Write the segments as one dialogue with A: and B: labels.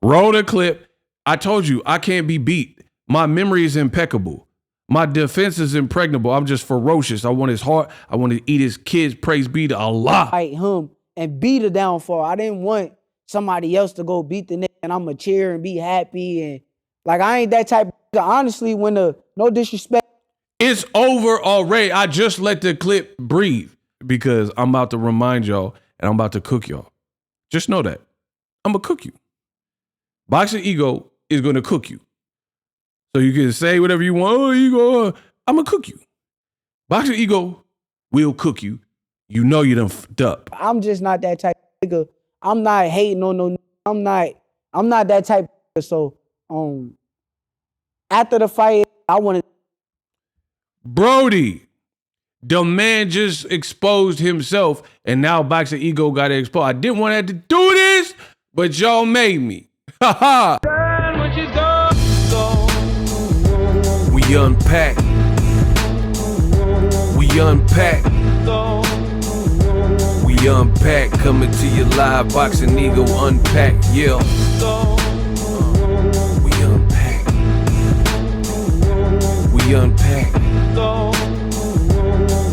A: Roll the clip. I told you, I can't be beat. My memory is impeccable. My defense is impregnable. I'm just ferocious. I want his heart. I want to eat his kids. Praise be to Allah.
B: Fight him and be the downfall. I didn't want somebody else to go beat the nigga and I'ma cheer and be happy. And like, I ain't that type of nigga. Honestly, when no disrespect.
A: It's over already. I just let the clip breathe because I'm about to remind y'all and I'm about to cook y'all. Just know that. I'm going to cook you. Boxingego is going to cook you. So you can say whatever you want. Oh, Ego, I'm going to cook you. Boxingego will cook you. You know you done f***ed up.
B: I'm just not that type of nigga. I'm not hating on no. I'm not that type of nigga. So after the fight, I want to.
A: Brody, the man just exposed himself and now Boxingego got exposed. I didn't want to have to do this, but y'all made me. Ha ha. We unpack. We unpack. We unpack. Coming to you live. Boxingego unpack. Yeah. We unpack. We unpack.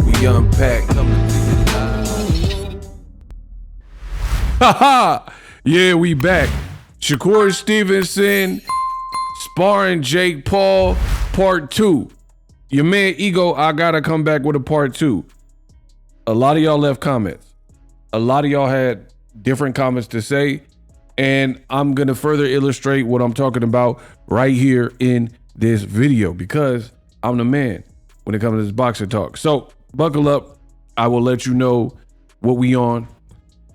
A: We unpack. Coming to you live. Ha ha. Yeah, we back. Shakur Stevenson sparring Jake Paul, part 2. Your man Ego, I gotta come back with a part 2. A lot of y'all left comments. A lot of y'all had different comments to say, and I'm gonna further illustrate what I'm talking about right here in this video because I'm the man when it comes to this boxing talk. So buckle up. I will let you know what we on.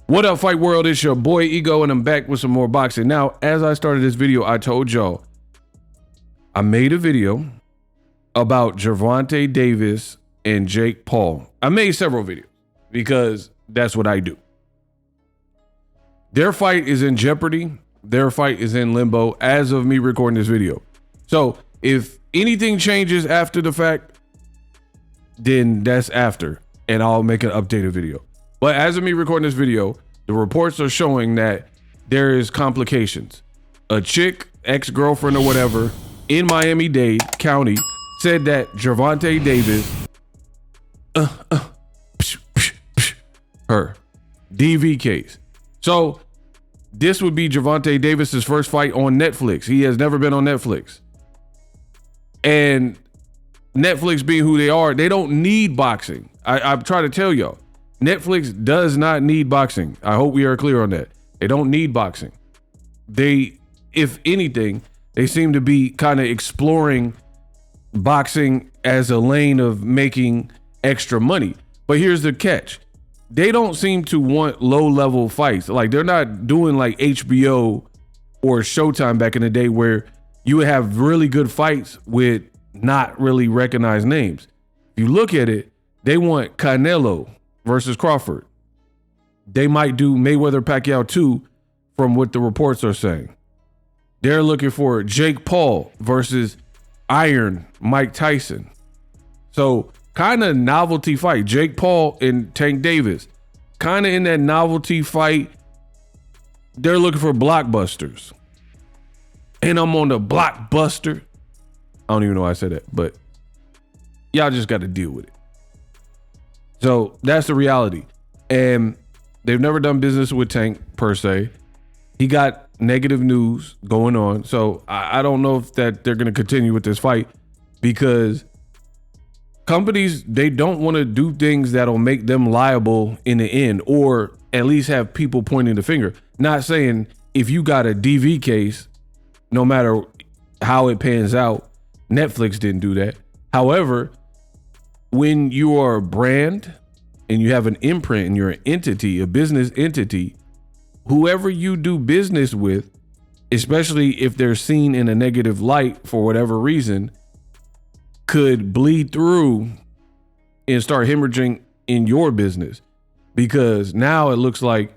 A: What up, Fight World? It's your boy Ego, and I'm back with some more boxing. Now, as I started this video, I told y'all I made a video about Gervonta Davis and Jake Paul. I made several videos because that's what I do. Their fight is in jeopardy. Their fight is in limbo as of me recording this video. So if anything changes after the fact, then that's after, and I'll make an updated video. But as of me recording this video, the reports are showing that there is complications. A chick, ex-girlfriend or whatever, in Miami-Dade County said that Gervonta Davis, her DV case. So this would be Gervonta Davis's first fight on Netflix. He has never been on Netflix. And Netflix being who they are, they don't need boxing. I'm trying to tell y'all. Netflix does not need boxing. I hope we are clear on that. They don't need boxing. They, if anything, they seem to be kind of exploring boxing as a lane of making extra money. But here's the catch. They don't seem to want low-level fights. Like, they're not doing like HBO or Showtime back in the day where you would have really good fights with not really recognized names. If you look at it, they want Canelo versus Crawford. They might do Mayweather Pacquiao 2 from what the reports are saying. They're looking for Jake Paul versus Iron Mike Tyson. So kind of novelty fight. Jake Paul and Tank Davis. Kind of in that novelty fight. They're looking for blockbusters. And I'm on the blockbuster. I don't even know why I said that, but y'all just got to deal with it. So that's the reality. And they've never done business with Tank per se. He got negative news going on. So I don't know if that they're going to continue with this fight because companies, they don't want to do things that'll make them liable in the end, or at least have people pointing the finger. Not saying if you got a DV case, no matter how it pans out, Netflix didn't do that. However, when you are a brand and you have an imprint and you're an entity, a business entity, whoever you do business with, especially if they're seen in a negative light for whatever reason, could bleed through and start hemorrhaging in your business, because now it looks like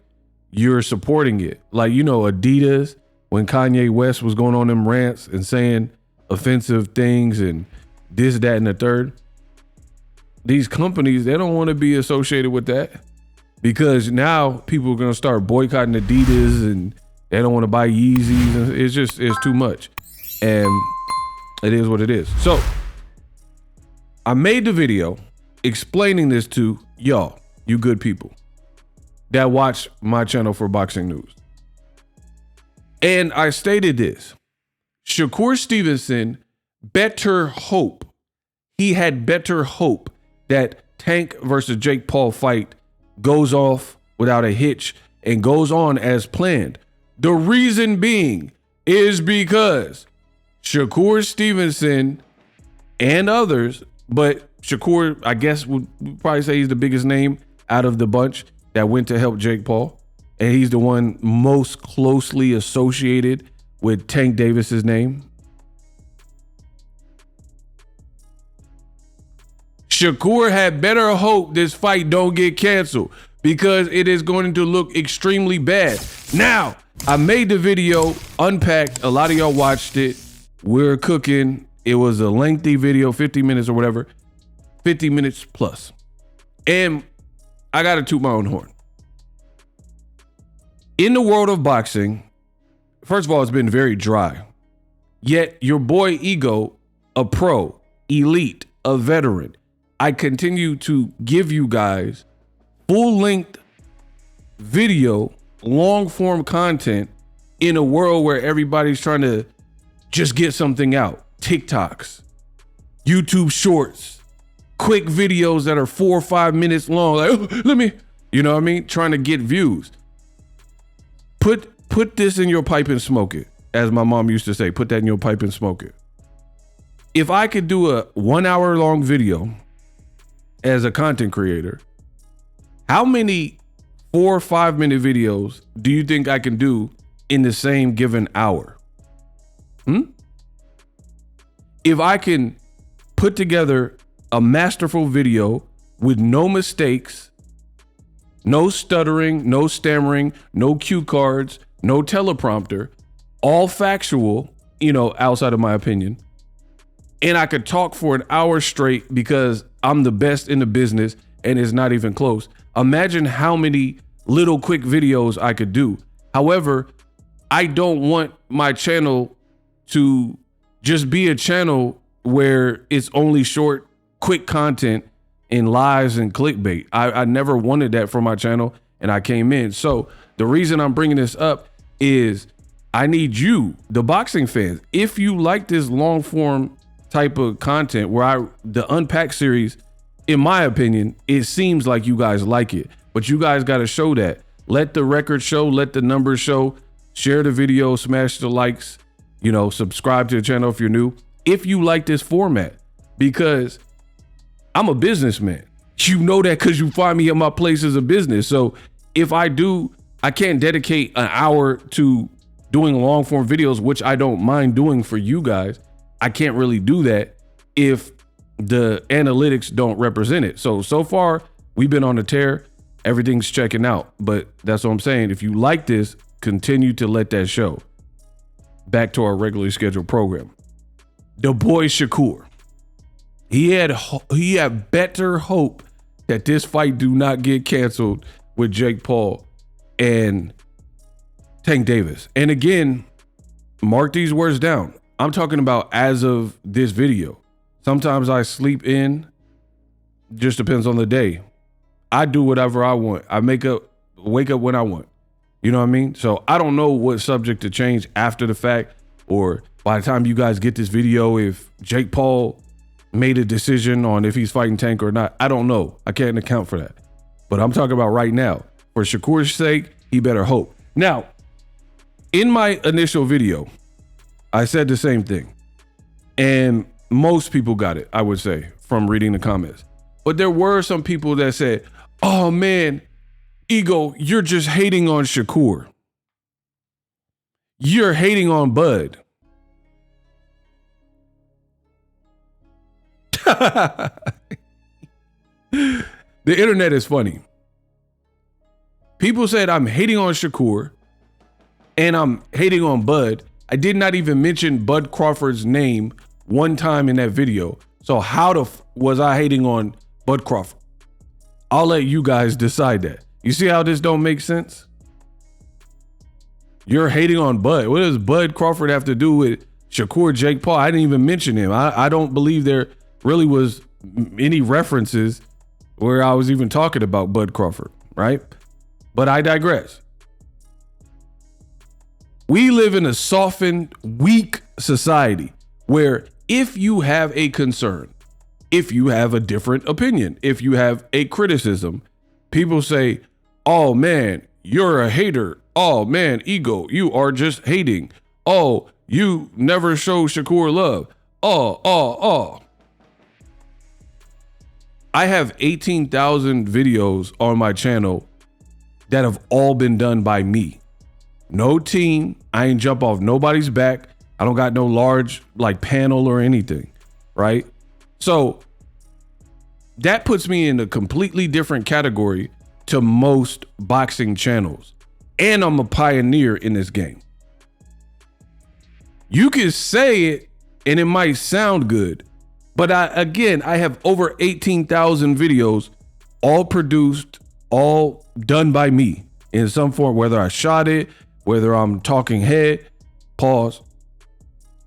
A: you're supporting it. Like, you know, Adidas, when Kanye West was going on them rants and saying offensive things and this, that, and the third. These companies, they don't want to be associated with that, because now people are going to start boycotting Adidas and They don't want to buy Yeezys. It's too much. And it is what it is. So I made the video explaining this to y'all, you good people that watch my channel for boxing news. And I stated this: Shakur Stevenson better hope. He had better hope that Tank versus Jake Paul fight goes off without a hitch and goes on as planned. The reason being is because Shakur Stevenson and others, but Shakur, I guess, would probably say he's the biggest name out of the bunch that went to help Jake Paul. And he's the one most closely associated with Tank Davis's name. Shakur had better hope this fight don't get canceled because it is going to look extremely bad. Now, I made the video, unpacked. A lot of y'all watched it. We're cooking. It was a lengthy video, 50 minutes or whatever, 50 minutes plus. And I got to toot my own horn. In the world of boxing, first of all, it's been very dry. Yet your boy Ego, a pro, elite, a veteran, I continue to give you guys full-length video, long-form content in a world where everybody's trying to just get something out. TikToks, YouTube shorts, quick videos that are 4 or 5 minutes long. Like, oh, let me, you know what I mean? Trying to get views. Put this in your pipe and smoke it. As my mom used to say, put that in your pipe and smoke it. If I could do a 1 hour long video as a content creator, how many 4 or 5 minute videos do you think I can do in the same given hour? If I can put together a masterful video with no mistakes, no stuttering, no stammering, no cue cards, no teleprompter, all factual, outside of my opinion, and I could talk for an hour straight because I'm the best in the business and it's not even close. Imagine how many little quick videos I could do. However, I don't want my channel to just be a channel where it's only short, quick content and lies and clickbait. I never wanted that for my channel, and I came in. So the reason I'm bringing this up is I need you, the boxing fans, if you like this long form type of content where the Unpacked series, in my opinion, it seems like you guys like it, but you guys got to show that. Let the record show, let the numbers show, share the video, smash the likes, subscribe to the channel if you're new. If you like this format, because I'm a businessman. You know that because you find me at my place as a business. So if I can't dedicate an hour to doing long form videos, which I don't mind doing for you guys. I can't really do that if the analytics don't represent it. So far we've been on a tear. Everything's checking out, but that's what I'm saying. If you like this, continue to let that show. Back to our regularly scheduled program. The boy Shakur. He had better hope that this fight do not get canceled with Jake Paul and Tank Davis. And again, mark these words down. I'm talking about as of this video. Sometimes I sleep in, just depends on the day. I do whatever I want. I wake up when I want. You know what I mean? So I don't know what subject to change after the fact, or by the time you guys get this video, if Jake Paul made a decision on if he's fighting Tank or not. I don't know. I can't account for that. But I'm talking about right now. For Shakur's sake, he better hope. Now, in my initial video, I said the same thing. And most people got it, I would say, from reading the comments. But there were some people that said, oh man, Ego, you're just hating on Shakur. You're hating on Bud. The internet is funny. People said I'm hating on Shakur and I'm hating on Bud. I did not even mention Bud Crawford's name one time in that video. So how was I hating on Bud Crawford? I'll let you guys decide that. You see how this don't make sense? you're hating on Bud. What does Bud Crawford have to do with Shakur Jake Paul? I didn't even mention him. I don't believe there really was any references where I was even talking about Bud Crawford, right? But I digress. We live in a softened, weak society where if you have a concern, if you have a different opinion, if you have a criticism, people say, oh man, you're a hater. Oh man, ego, you are just hating. Oh, you never show Shakur love. Oh. I have 18,000 videos on my channel that have all been done by me. No team. I ain't jump off nobody's back. I don't got no large like panel or anything, right? So that puts me in a completely different category to most boxing channels. And I'm a pioneer in this game. You can say it and it might sound good, but I have over 18,000 videos, all produced, all done by me in some form, whether I shot it, whether I'm talking head, pause,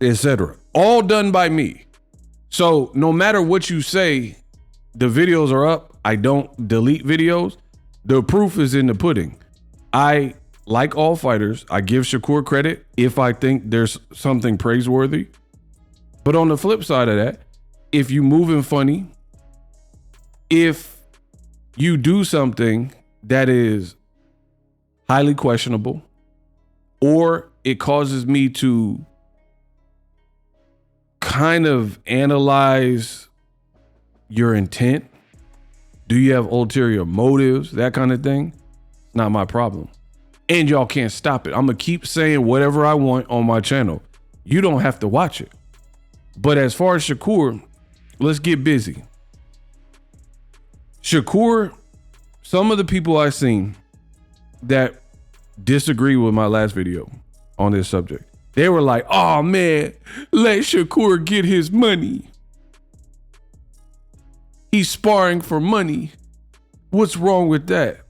A: etc. All done by me. So no matter what you say, the videos are up. I don't delete videos. The proof is in the pudding. I, like all fighters, I give Shakur credit if I think there's something praiseworthy. But on the flip side of that, if you moving funny, if you do something that is highly questionable, or it causes me to kind of analyze your intent, do you have ulterior motives, that kind of thing, it's not my problem. And y'all can't stop it. I'm gonna keep saying whatever I want on my channel. You don't have to watch it. But as far as Shakur, let's get busy. Shakur, some of the people I've seen that disagree with my last video on this subject, they were like, oh man, let Shakur get his money. He's sparring for money. What's wrong with that?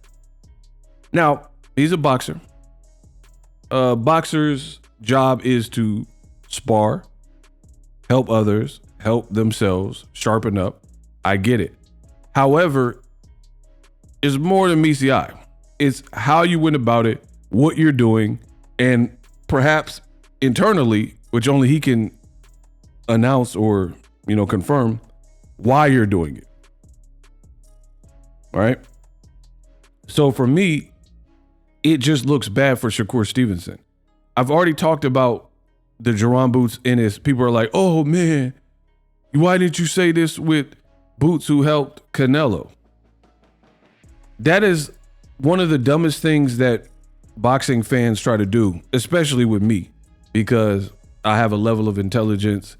A: Now, he's a boxer. A boxer's job is to spar, help others, help themselves, sharpen up. I get it. However, it's more than meets the eye. It's how you went about it, what you're doing, and perhaps internally, which only he can announce or, confirm, why you're doing it. All right. So for me, it just looks bad for Shakur Stevenson. I've already talked about the Jerron Boots in this. People are like, oh man, why didn't you say this with Boots who helped Canelo? That is one of the dumbest things that boxing fans try to do, especially with me, because I have a level of intelligence.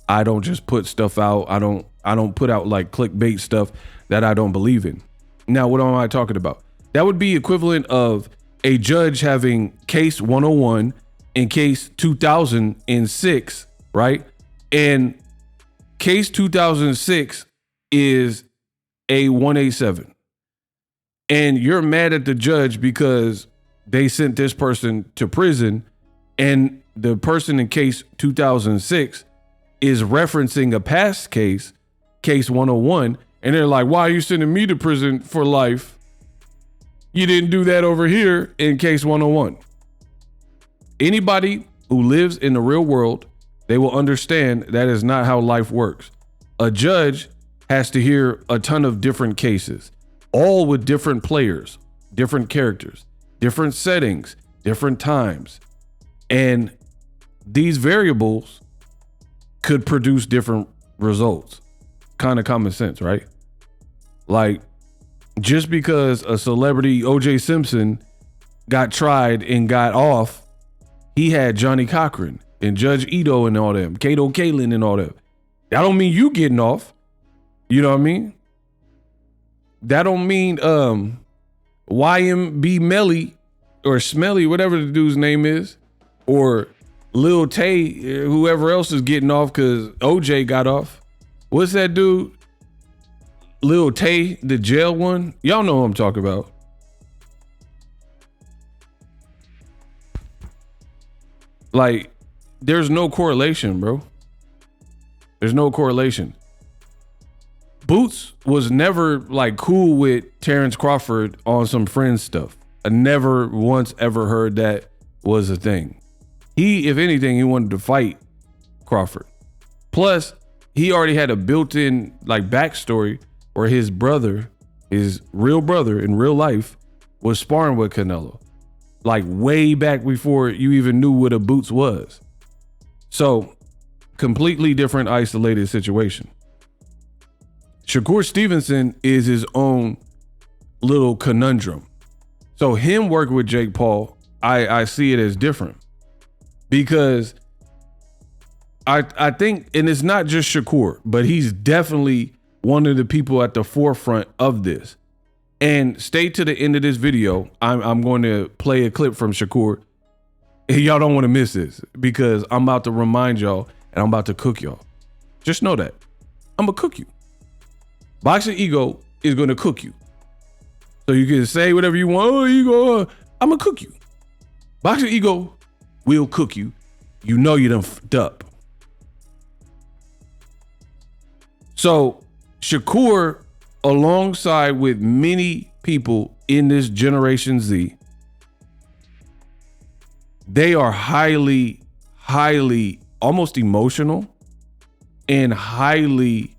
A: I don't just put stuff out. I don't put out like clickbait stuff that I don't believe in. Now, what am I talking about? That would be equivalent of a judge having case 101 and case 2006, right? And case 2006 is a 187. And you're mad at the judge because they sent this person to prison, and the person in case 2006 is referencing a past case, case 101, and they're like, why are you sending me to prison for life? You didn't do that over here in case 101. Anybody who lives in the real world, they will understand that is not how life works. A judge has to hear a ton of different cases, all with different players, different characters, different settings, different times. And these variables could produce different results. Kind of common sense, right? Like, just because a celebrity, OJ Simpson, got tried and got off, he had Johnny Cochran and Judge Ito and all them, Kato Kalin and all them. That don't mean you getting off. You know what I mean? That don't mean YMB Melly or Smelly, whatever the dude's name is, or Lil Tay, whoever else is getting off because OJ got off. What's that dude? Lil Tay, the jail one? Y'all know who I'm talking about. Like, there's no correlation, bro. There's no correlation. Boots was never like cool with Terrence Crawford on some Friends stuff. I never once ever heard that was a thing. He, if anything, he wanted to fight Crawford. Plus, he already had a built-in like backstory where his brother, his real brother in real life, was sparring with Canelo. Like way back before you even knew what a Boots was. So, completely different isolated situation. Shakur Stevenson is his own little conundrum. So him working with Jake Paul, I see it as different. Because I think, and it's not just Shakur, but he's definitely one of the people at the forefront of this. And stay to the end of this video. I'm going to play a clip from Shakur. Y'all don't want to miss this because I'm about to remind y'all and I'm about to cook y'all. Just know that. I'm going to cook you. Boxingego is going to cook you. So you can say whatever you want. Oh, ego, I'm going to cook you. Boxingego will cook you. You know you done f***ed up. So Shakur, alongside with many people in this Generation Z, they are highly, highly almost emotional and highly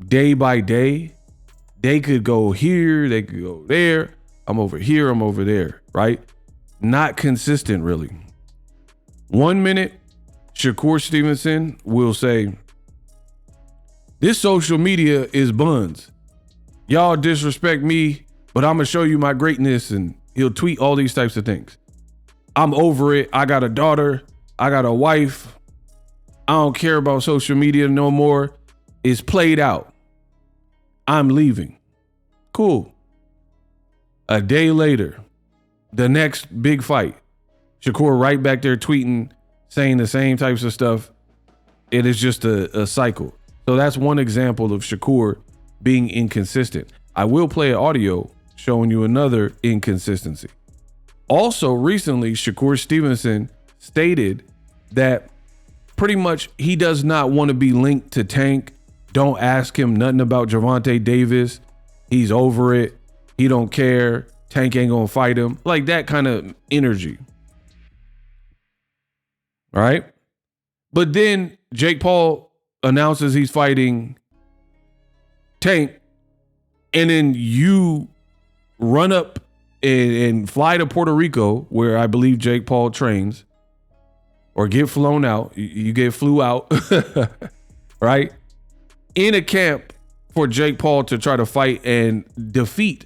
A: day by day. They could go here, they could go there. I'm over here, I'm over there, right? Not consistent, really. 1 minute, Shakur Stevenson will say, this social media is buns. Y'all disrespect me, but I'm gonna show you my greatness. And he'll tweet all these types of things. I'm over it. I got a daughter. I got a wife. I don't care about social media no more. It's played out. I'm leaving. Cool. A day later, the next big fight, Shakur right back there tweeting, saying the same types of stuff. It is just a cycle. So that's one example of Shakur being inconsistent. I will play an audio showing you another inconsistency. Also, recently, Shakur Stevenson stated that pretty much he does not want to be linked to Tank. Don't ask him nothing about Gervonta Davis. He's over it. He don't care. Tank ain't gonna fight him. Like that kind of energy. All right. But then Jake Paul announces he's fighting Tank, and then you run up and fly to Puerto Rico, where I believe Jake Paul trains, or get flown out. You get flew out, right? In a camp for Jake Paul to try to fight and defeat,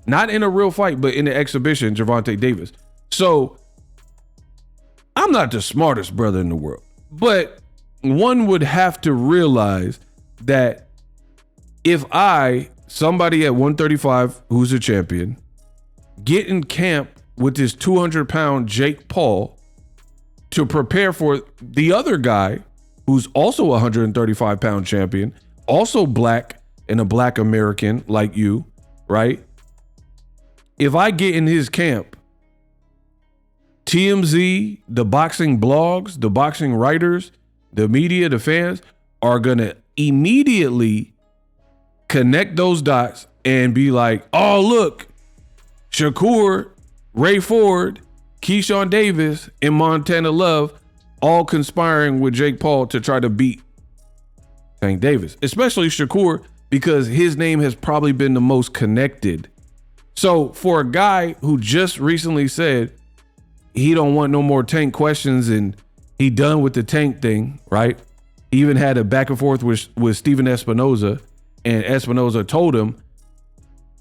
A: not in a real fight, but in an exhibition, Gervonta Davis. So I'm not the smartest brother in the world, but one would have to realize that if somebody at 135 who's a champion, get in camp with this 200-pound Jake Paul to prepare for the other guy who's also a 135-pound champion, also black and a black American like you, right? If I get in his camp, TMZ, the boxing blogs, the boxing writers, the media, the fans are going to immediately connect those dots and be like, oh, look, Shakur, Ray Ford, Keyshawn Davis, and Montana Love all conspiring with Jake Paul to try to beat Tank Davis, especially Shakur, because his name has probably been the most connected. So for a guy who just recently said he don't want no more Tank questions and he done with the Tank thing, right? He even had a back and forth with Steven Espinoza, and Espinoza told him,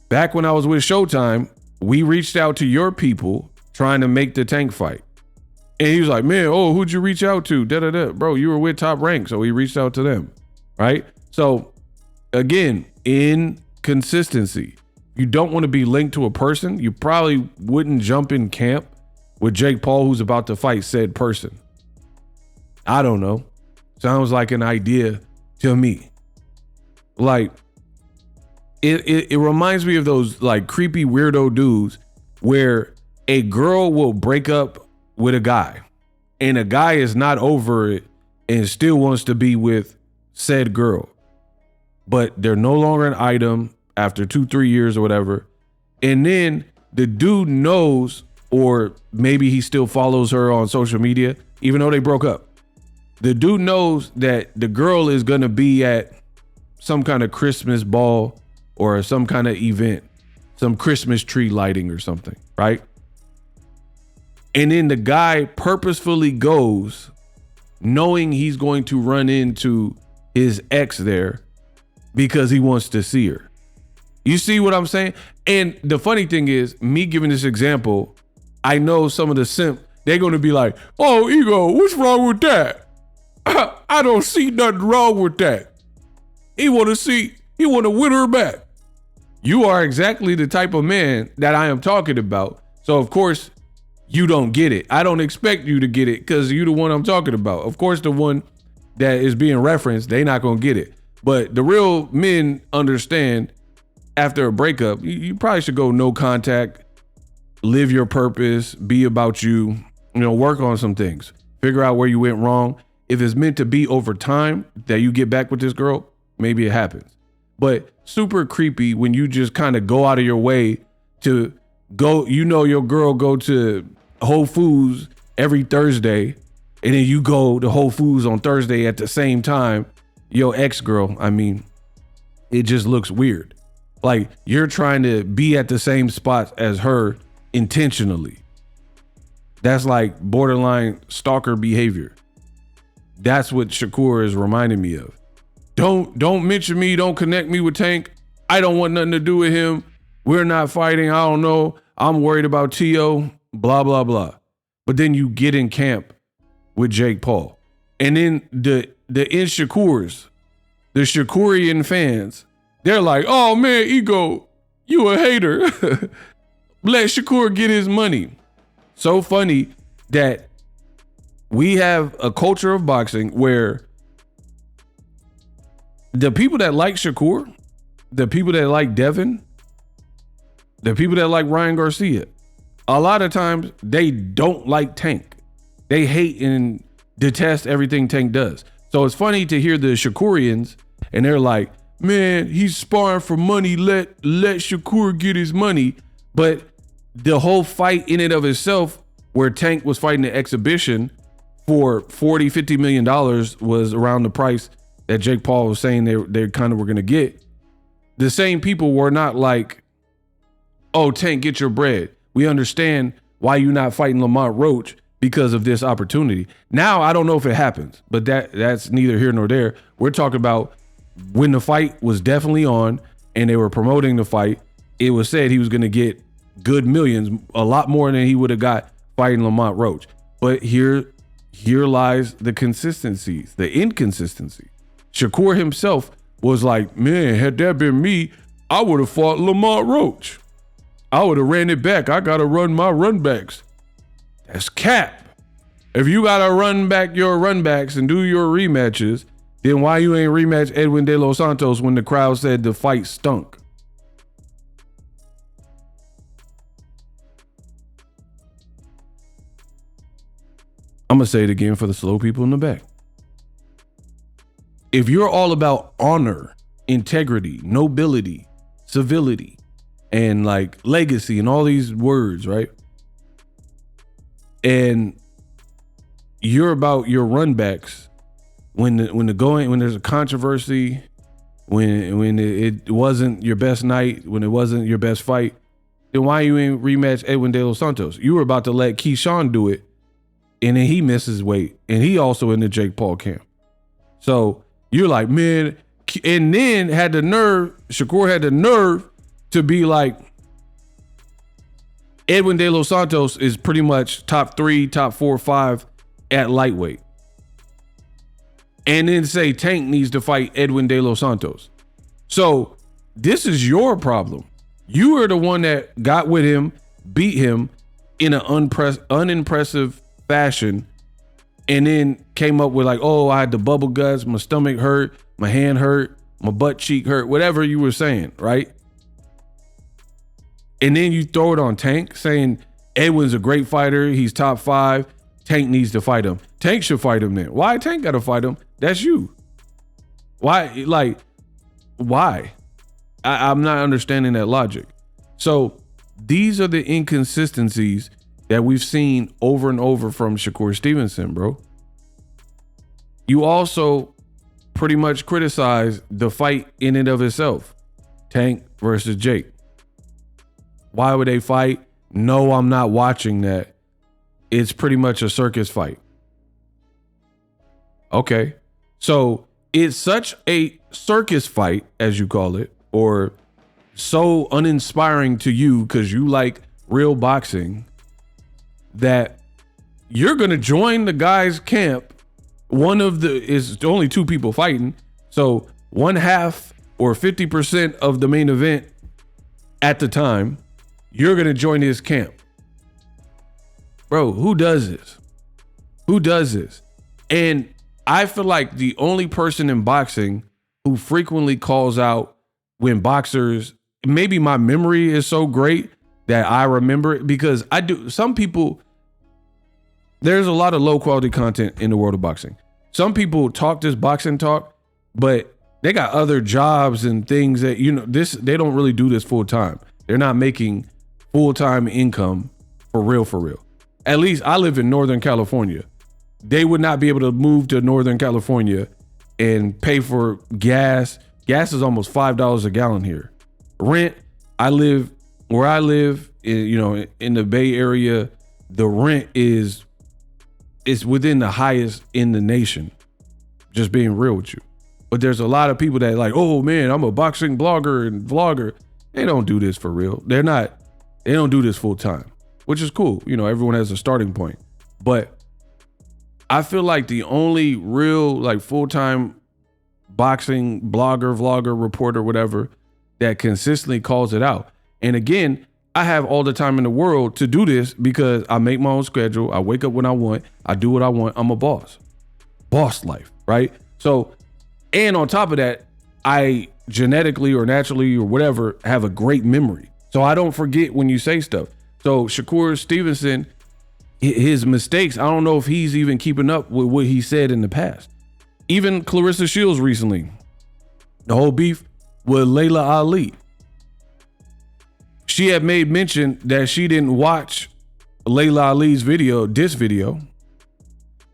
A: back when I was with Showtime, we reached out to your people trying to make the Tank fight. And he was like, man, who'd you reach out to? Da-da-da. Bro, you were with Top Rank, so he reached out to them, right? So again, inconsistency. You don't want to be linked to a person. You probably wouldn't jump in camp with Jake Paul, who's about to fight said person. I don't know. Sounds like an idea to me. Like, it reminds me of those like creepy weirdo dudes where a girl will break up with a guy, and a guy is not over it and still wants to be with said girl, but they're no longer an item after 2-3 years or whatever. And then the dude knows, or maybe he still follows her on social media, even though they broke up. The dude knows that the girl is going to be at some kind of Christmas ball or some kind of event, some Christmas tree lighting or something, right? And then the guy purposefully goes knowing he's going to run into his ex there because he wants to see her. You see what I'm saying? And the funny thing is, me giving this example, I know some of the simp, they're going to be like, oh, Ego, what's wrong with that? I don't see nothing wrong with that. He want to win her back. You are exactly the type of man that I am talking about. So of course you don't get it. I don't expect you to get it because you're the one I'm talking about. Of course, the one that is being referenced, they not going to get it. But the real men understand after a breakup, you probably should go no contact, live your purpose, be about you, work on some things, figure out where you went wrong. If it's meant to be over time that you get back with this girl, maybe it happens. But super creepy when you just kind of go out of your way to go, your girl go to Whole Foods every Thursday, and then you go to Whole Foods on Thursday at the same time. Your ex-girl, it just looks weird. Like you're trying to be at the same spot as her intentionally. That's like borderline stalker behavior. That's what Shakur is reminding me of. Don't mention me. Don't connect me with Tank. I don't want nothing to do with him. We're not fighting. I don't know. I'm worried about T.O. Blah, blah, blah. But then you get in camp with Jake Paul. And then the Inshakurs, the Shakurian fans, they're like, oh man, Ego, you a hater. Let Shakur get his money. So funny that we have a culture of boxing where the people that like Shakur, the people that like Devin, the people that like Ryan Garcia, a lot of times they don't like Tank. They hate and detest everything Tank does. So it's funny to hear the Shakurians and they're like, man, he's sparring for money. Let Shakur get his money. But the whole fight in and of itself, where Tank was fighting the exhibition for $40-50 million was around the price that Jake Paul was saying they kind of were going to get. The same people were not like, oh, Tank, get your bread. We understand why you're not fighting Lamont Roach because of this opportunity. Now, I don't know if it happens, but that's neither here nor there. We're talking about when the fight was definitely on and they were promoting the fight. It was said he was going to get good millions, a lot more than he would have got fighting Lamont Roach. But here lies the consistencies, the inconsistency. Shakur himself was like, man, had that been me, I would have fought Lamont Roach. I would have ran it back. I got to run my run backs. That's cap. If you got to run back your run backs and do your rematches, then why you ain't rematch Edwin De Los Santos when the crowd said the fight stunk? I'm going to say it again for the slow people in the back. If you're all about honor, integrity, nobility, civility, and like legacy and all these words, right? And you're about your run backs when there's a controversy, when it wasn't your best night, when it wasn't your best fight, then why you ain't rematch Edwin De Los Santos? You were about to let Keyshawn do it, and then he misses weight, and he also in the Jake Paul camp. So you're like, man, and then Shakur had the nerve to be like, Edwin De Los Santos is pretty much top 3, top 4, 5 at lightweight. And then say Tank needs to fight Edwin De Los Santos. So this is your problem. You are the one that got with him, beat him in an unimpressive fashion, and then came up with like, oh, I had the bubble guts, my stomach hurt, my hand hurt, my butt cheek hurt, whatever you were saying, right? And then you throw it on Tank saying Edwin's a great fighter, he's top 5, Tank needs to fight him. Tank should fight him then. Why Tank gotta fight him? That's you. Why? Like, why? I'm not understanding that logic. So these are the inconsistencies that we've seen over and over from Shakur Stevenson, bro. You also pretty much criticize the fight in and of itself. Tank versus Jake. Why would they fight? No, I'm not watching that. It's pretty much a circus fight. Okay. So it's such a circus fight, as you call it, or so uninspiring to you because you like real boxing, that you're going to join the guy's camp. Is only two people fighting. So 1/2 or 50% of the main event at the time, you're going to join his camp. Bro, who does this? Who does this? And I feel like the only person in boxing who frequently calls out when boxers, maybe my memory is so great that I remember it, because I do. Some people, there's a lot of low quality content in the world of boxing. Some people talk this boxing talk, but they got other jobs and things that, they don't really do this full time. They're not making full-time income for real. At least I live in Northern California. They would not be able to move to Northern California and pay for gas. Gas is almost $5 a gallon here. Rent, where I live, in the Bay Area, the rent is within the highest in the nation. Just being real with you. But there's a lot of people that like, oh man, I'm a boxing blogger and vlogger. They don't do this for real. They don't do this full time, which is cool. Everyone has a starting point. But I feel like the only real like full-time boxing blogger, vlogger, reporter, whatever, that consistently calls it out. And again, I have all the time in the world to do this because I make my own schedule. I wake up when I want. I do what I want. I'm a boss. Boss life, right? So, and on top of that, I genetically or naturally or whatever have a great memory. So I don't forget when you say stuff. So Shakur Stevenson, his mistakes, I don't know if he's even keeping up with what he said in the past. Even Clarissa Shields recently, the whole beef with Layla Ali. She had made mention that she didn't watch Layla Ali's diss video,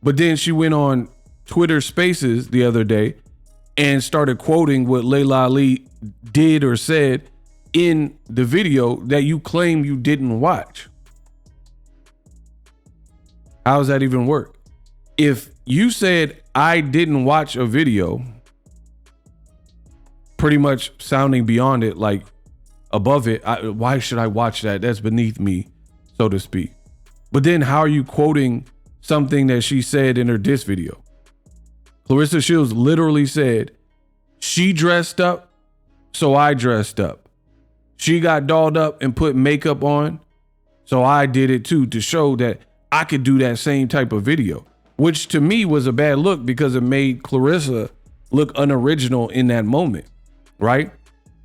A: but then she went on Twitter Spaces the other day and started quoting what Layla Ali did or said in the video that you claim you didn't watch. How does that even work? If you said I didn't watch a video, pretty much sounding beyond it, like above it, why should I watch that? That's beneath me, so to speak. But then how are you quoting something that she said in her diss video? Clarissa Shields literally said, she dressed up, so I dressed up. She got dolled up and put makeup on, so I did it too, to show that I could do that same type of video, which to me was a bad look because it made Clarissa look unoriginal in that moment, right?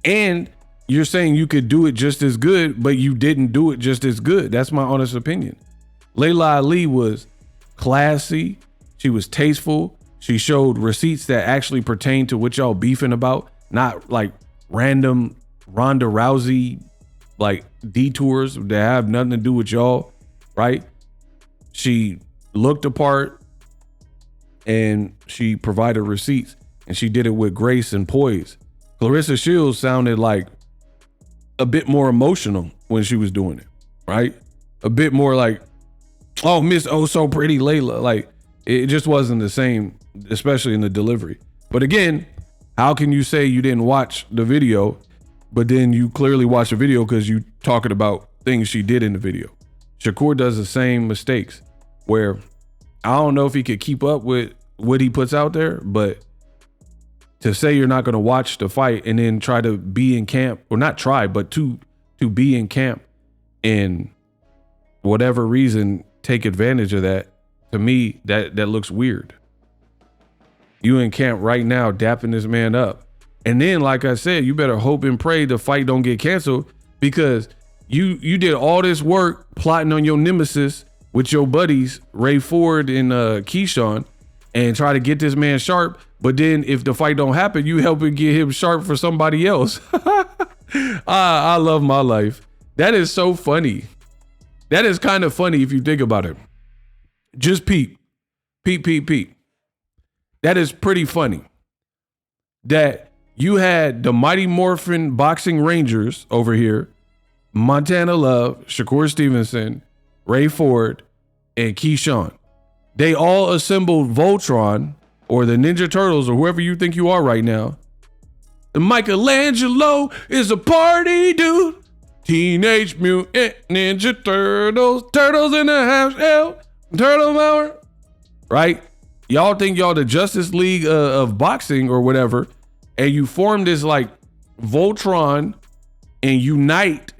A: And you're saying you could do it just as good, but you didn't do it just as good. That's my honest opinion. Layla Ali was classy. She was tasteful. She showed receipts that actually pertain to what y'all beefing about, not like random Ronda Rousey like detours that have nothing to do with y'all, right? She looked the part and she provided receipts, and she did it with grace and poise. Clarissa Shields sounded like a bit more emotional when she was doing it, right? A bit more like, oh, Miss Oh So Pretty Layla. Like, it just wasn't the same, especially in the delivery. But again, how can you say you didn't watch the video, but then you clearly watched the video because you talking about things she did in the video? Shakur does the same mistakes where I don't know if he could keep up with what he puts out there, but to say you're not going to watch the fight and then try to be in camp, or not try, but to be in camp and whatever reason take advantage of that, to me, that looks weird. You in camp right now dapping this man up. And then, like I said, you better hope and pray the fight don't get canceled, because you did all this work plotting on your nemesis with your buddies, Ray Ford and Keyshawn, and try to get this man sharp. But then if the fight don't happen, you help him get him sharp for somebody else. I love my life. That is so funny. That is kind of funny if you think about it. Just peep. That is pretty funny. That you had the Mighty Morphin Boxing Rangers over here, Montana Love, Shakur Stevenson, Ray Ford, and Keyshawn. They all assembled Voltron or the Ninja Turtles or whoever you think you are right now. And Michelangelo is a party dude. Teenage Mutant Ninja Turtles. Turtles in the house. Turtle Power. Right? Y'all think y'all the Justice League of boxing or whatever. And you form this like Voltron and unite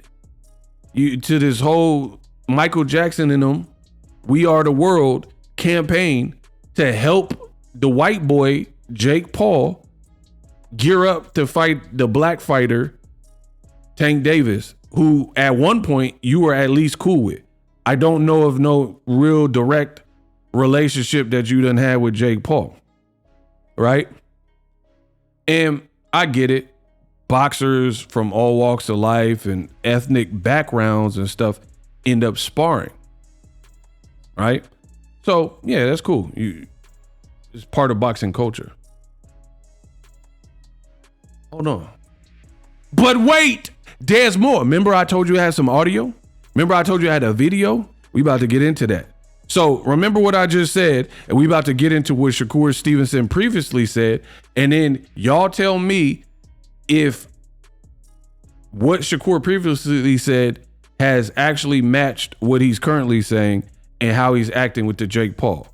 A: you to this whole Michael Jackson and them We Are the World campaign to help the white boy, Jake Paul, gear up to fight the black fighter, Tank Davis, who at one point you were at least cool with. I don't know of no real direct relationship that you done had with Jake Paul, right? And I get it. Boxers from all walks of life and ethnic backgrounds and stuff end up sparring, right? So yeah, that's cool. It's part of boxing culture. Hold on. But wait, there's more. Remember I told you I had some audio? Remember I told you I had a video? We about to get into that. So remember what I just said, and we about to get into what Shakur Stevenson previously said, and then y'all tell me if what Shakur previously said has actually matched what he's currently saying and how he's acting with the Jake Paul.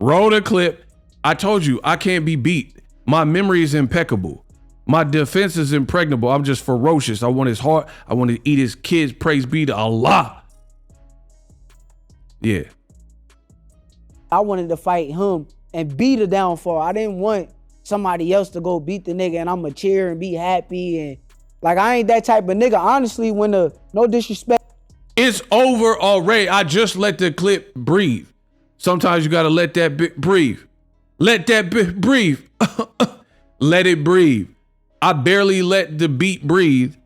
A: Roll the clip. I told you I can't be beat. My memory is impeccable. My defense is impregnable. I'm just ferocious. I want his heart. I want to eat his kids. Praise be to Allah. Yeah.
B: I wanted to fight him and be the downfall. I didn't want somebody else to go beat the nigga and I'ma cheer and be happy. And like, I ain't that type of nigga. Honestly, no disrespect.
A: It's over already. I just let the clip breathe. Sometimes you got to let that bit breathe. Let that bit breathe. Let it breathe. I barely let the beat breathe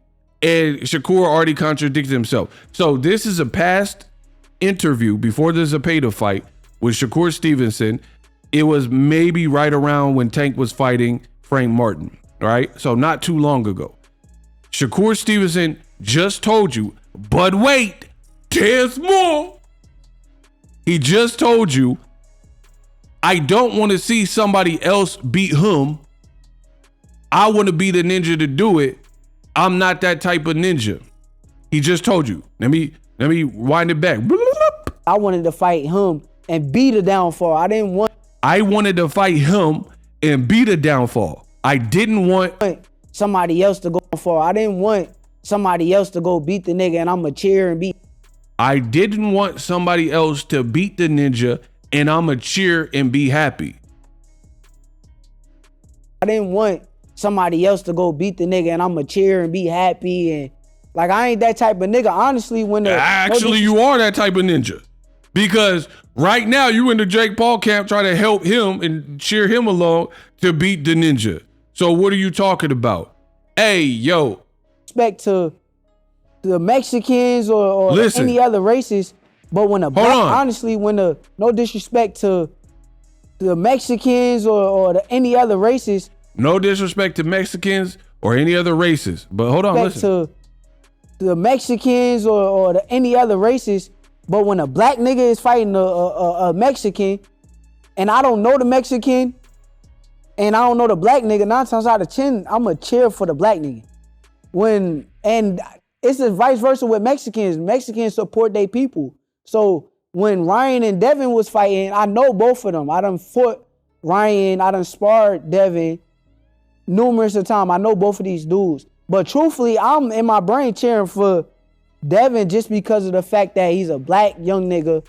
A: and Shakur already contradicted himself. So this is a past interview before the Zepeda fight with Shakur Stevenson. It was maybe right around when Tank was fighting Frank Martin, right? So not too long ago. Shakur Stevenson just told you, but wait, there's more. He just told you, I don't want to see somebody else beat him. I want to be the ninja to do it. I'm not that type of ninja. He just told you. Let me wind it back.
B: I wanted to fight him and be the downfall. I wanted to fight him and be the downfall. I didn't want somebody else to go for. I didn't want somebody else to go beat the nigga and I'ma cheer and be.
A: I didn't want somebody else to beat the ninja and I'ma cheer and be happy.
B: I didn't want somebody else to go beat the nigga and I'ma cheer and be happy. And like, I ain't that type of nigga. Honestly,
A: Actually, you are that type of ninja. Because right now you in the Jake Paul camp trying to help him and cheer him along to beat the ninja. So what are you talking about? Hey, yo.
B: Respect to the Mexicans or any other races. But when no disrespect to the Mexicans or any other races.
A: No disrespect to Mexicans or any other races. But hold on, listen.
B: To the Mexicans or any other races. But when a black nigga is fighting a Mexican, and I don't know the Mexican, and I don't know the black nigga, 9 times out of 10, I'ma cheer for the black nigga. And it's the vice versa with Mexicans. Mexicans support their people. So when Ryan and Devin was fighting, I know both of them. I done fought Ryan, I done sparred Devin numerous of times. I know both of these dudes. But truthfully, I'm in my brain cheering for Devin just because of the fact that he's a black young nigga.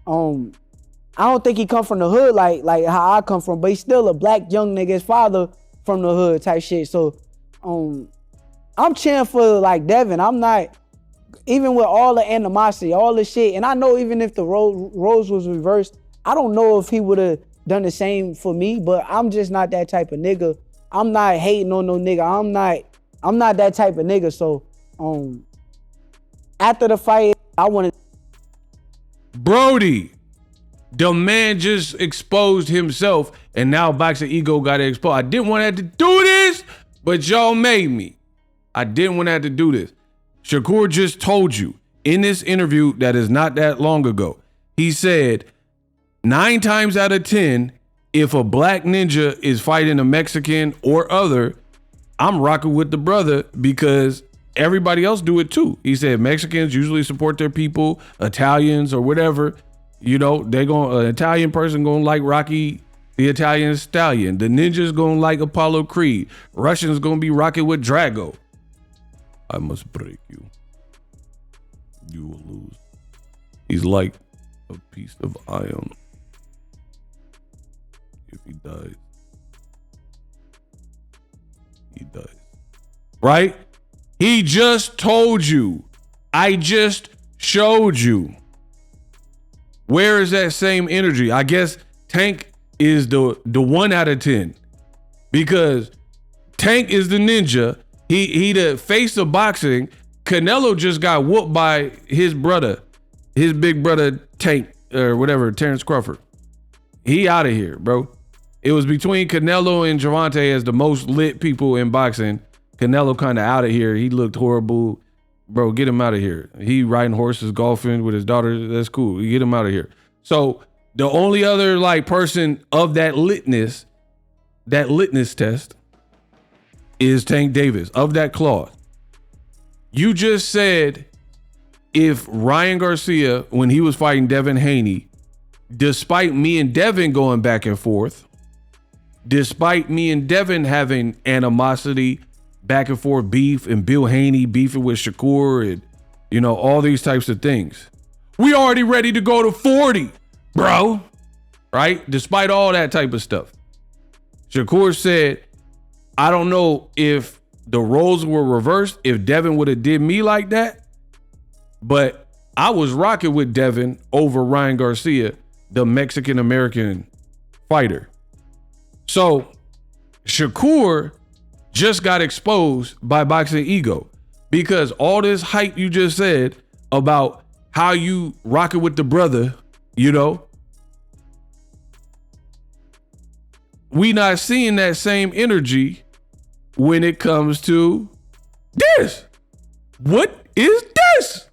B: I don't think he come from the hood like how I come from, but he's still a black young nigga. His father from the hood type shit. So I'm cheering for like Devin. I'm not even with all the animosity, all the shit, and I know even if the roles was reversed, I don't know if he would have done the same for me, but I'm just not that type of nigga. I'm not hating on no nigga. I'm not that type of nigga. So, after the fight, I wanted.
A: Brody, the man just exposed himself, and now Boxingego got to expose. I didn't want to have to do this, but y'all made me. I didn't want to have to do this. Shakur just told you in this interview that is not that long ago, he said 9 times out of 10, if a black ninja is fighting a Mexican or other, I'm rocking with the brother because everybody else do it too. He said Mexicans usually support their people, Italians or whatever. You know, an Italian person gonna like Rocky the Italian Stallion. The ninja's gonna like Apollo Creed. Russians gonna be rocking with Drago. I must break you. You will lose. He's like a piece of iron. If he dies, he dies. Right? He just told you. I just showed you. Where is that same energy? I guess Tank is the 1 out of 10 because Tank is the ninja. He the face of boxing. Canelo just got whooped by his brother, his big brother Tank or whatever, Terrence Crawford. He out of here, bro. It was between Canelo and Gervonta as the most lit people in boxing. Canelo kind of out of here. He looked horrible. Bro, get him out of here. He riding horses, golfing with his daughter. That's cool. You get him out of here. So the only other like person of that litness test is Tank Davis of that cloth. You just said if Ryan Garcia, when he was fighting Devin Haney, despite me and Devin going back and forth, despite me and Devin having animosity, back and forth beef, and Bill Haney beefing with Shakur and, you know, all these types of things. We already ready to go to 40, bro. Right? Despite all that type of stuff. Shakur said, I don't know if the roles were reversed, if Devin would have did me like that, but I was rocking with Devin over Ryan Garcia, the Mexican-American fighter. So Shakur just got exposed by Boxingego because all this hype you just said about how you rocking with the brother, you know, we not seeing that same energy when it comes to this. What is this?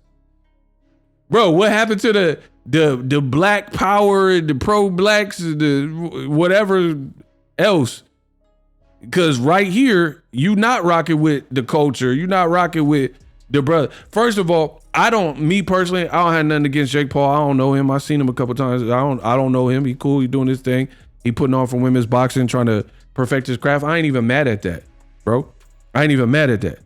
A: Bro, what happened to the black power, the pro-blacks, the whatever else? Because right here, you not rocking with the culture. You not rocking with the brother. First of all, me personally, I don't have nothing against Jake Paul. I don't know him. I've seen him a couple times. I don't know him. He cool. He doing his thing. He putting on for women's boxing, trying to perfect his craft. I ain't even mad at that, bro. I ain't even mad at that.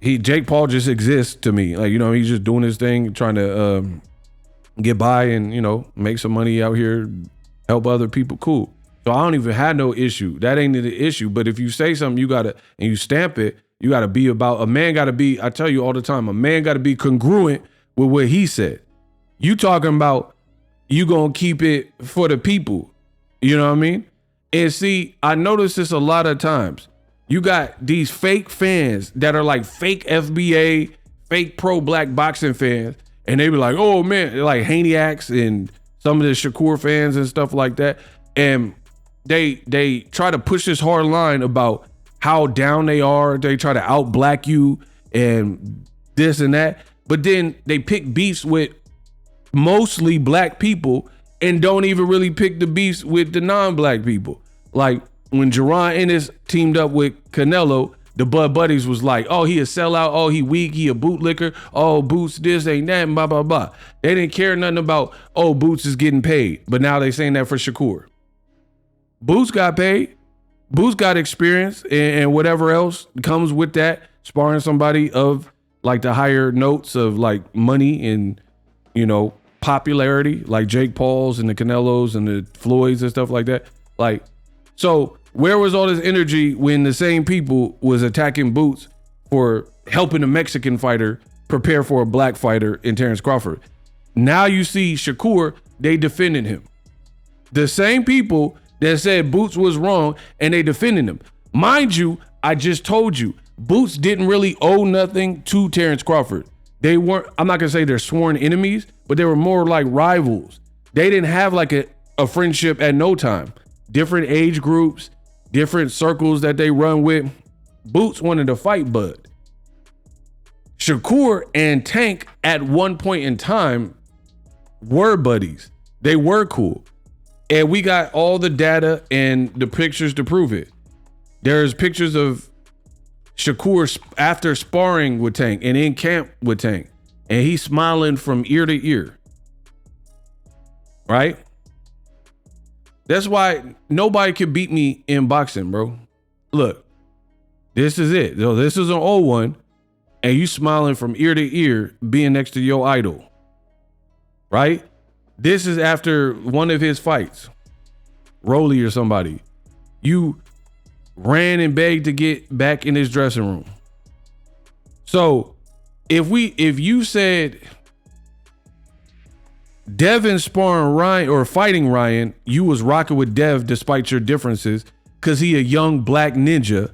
A: Jake Paul just exists to me. Like, you know, he's just doing his thing, trying to get by and, you know, make some money out here, help other people. Cool. So I don't even have no issue. That ain't the issue. But if you say something, and you stamp it, you gotta be about, a man gotta be, I tell you all the time, a man gotta be congruent with what he said. You talking about you gonna keep it for the people. You know what I mean? And see, I notice this a lot of times. You got these fake fans that are like fake FBA, fake pro-black boxing fans, and they be like, oh man, like Haniacs and some of the Shakur fans and stuff like that. And they try to push this hard line about how down they are. They try to out-black you and this and that. But then they pick beefs with mostly black people and don't even really pick the beefs with the non-black people. Like when Jerron Ennis teamed up with Canelo, the Bud Buddies was like, oh, he a sellout. Oh, he weak. He a bootlicker. Oh, Boots this, ain't that, blah, blah, blah. They didn't care nothing about, oh, Boots is getting paid. But now they saying that for Shakur. Boots got paid. Boots got experience and whatever else comes with that. Sparring somebody of like the higher notes of like money and, you know, popularity, like Jake Paul's and the Canelos and the Floyds and stuff like that. Like, so where was all this energy when the same people was attacking Boots for helping a Mexican fighter prepare for a black fighter in Terrence Crawford. Now you see Shakur, they defending him. The same people that said Boots was wrong and they defending him. Mind you, I just told you, Boots didn't really owe nothing to Terrence Crawford. They weren't, I'm not gonna say they're sworn enemies, but they were more like rivals. They didn't have like a friendship at no time. Different age groups, different circles that they run with. Boots wanted to fight Bud. Shakur and Tank at one point in time were buddies. They were cool. And we got all the data and the pictures to prove it. There's pictures of Shakur after sparring with Tank and in camp with Tank. And he's smiling from ear to ear. Right? That's why nobody can beat me in boxing, bro. Look, this is it. So this is an old one. And you smiling from ear to ear being next to your idol. Right? This is after one of his fights. Rolly or somebody. You ran and begged to get back in his dressing room. So if you said Devin sparring Ryan or fighting Ryan, you was rocking with Dev despite your differences because he a young black ninja.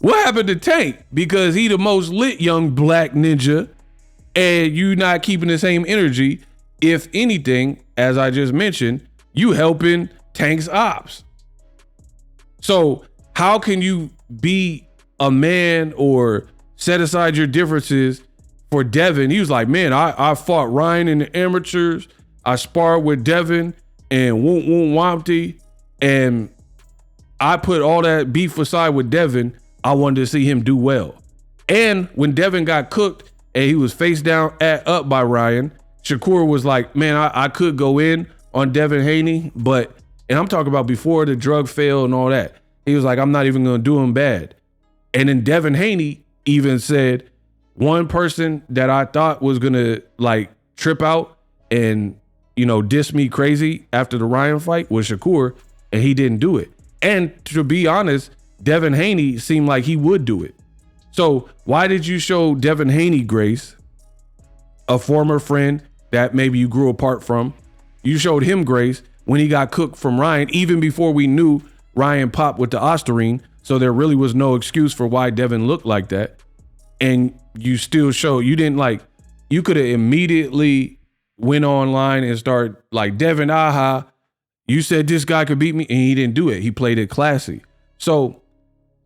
A: What happened to Tank? Because he the most lit young black ninja and you not keeping the same energy. If anything, as I just mentioned, you helping Tank's ops. So how can you be a man or set aside your differences for Devin? He was like, man, I fought Ryan in the amateurs. I sparred with Devin and Wompty. And I put all that beef aside with Devin. I wanted to see him do well. And when Devin got cooked and he was face down up by Ryan, Shakur was like, man, I could go in on Devin Haney, but, and I'm talking about before the drug fail and all that. He was like, I'm not even going to do him bad. And then Devin Haney even said, one person that I thought was going to like trip out and, you know, diss me crazy after the Ryan fight was Shakur, and he didn't do it. And to be honest, Devin Haney seemed like he would do it. So why did you show Devin Haney grace, a former friend that maybe you grew apart from? You showed him grace when he got cooked from Ryan, even before we knew Ryan popped with the Ostarine. So there really was no excuse for why Devin looked like that. And you still show, you didn't like, you could have immediately went online and start like, Devin, aha, you said this guy could beat me, and he didn't do it. He played it classy. So